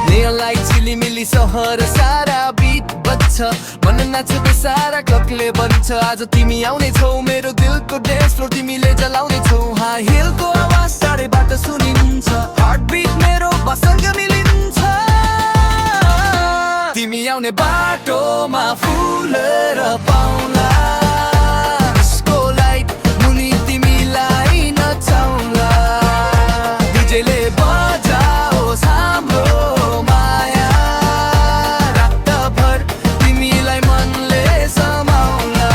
Neon light झिलिमिली सहर सारा बिट बज्छ मन नाच बेसारा क्लकले बन्छ आज तिमी आउने छौ मेरो दिलको डेन्स फ्लोर तिमीले जलाउने छौ हाई हिलको आवाज टाढेबाट सुनिन्छ हार्ट बिट मेरो बसँग मिलिन्छ तिमी आउने बाटोमा फुलेर पाउला डिस्को लाइट मुनि तिमीलाई नचाउला डीजेले बजाओस् हाम्रो माया रातभर तिमीलाई मनले समाउला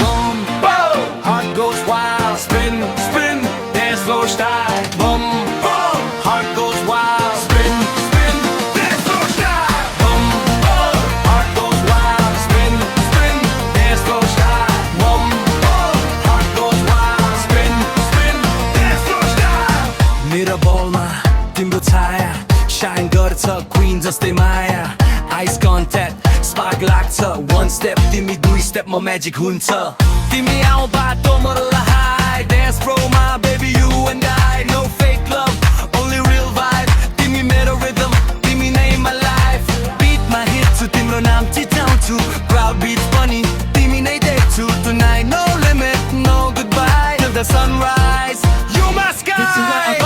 Boom, boom, heart goes wild. Spin, spin, dance floor style. Boom, boom, heart goes wild. Spin, spin, dance floor style. Boom, boom, heart goes wild. Spin, spin, dance floor style. Boom, boom, heart goes wild. Spin, spin, dance floor style. मेरो बलमा तिम्रो छाया shine गर्छ queen जस्तै माया eyes contact spark लाग्छ one step तिमी दुई स्टेपमा म्याजिक हुन्छ तिमी आऊ बाटो मलाई डान्स प्रोमा baby you and I no fake love only real vibe तिमी मेरो रिदम तिमी नै माई लाइफ बिटमा हिट्छु तिम्रो नाम चिचाउँछु क्राउड बिट पनि तिमी नै देख्छु tonight no limit no goodbye till the sunrise you my sky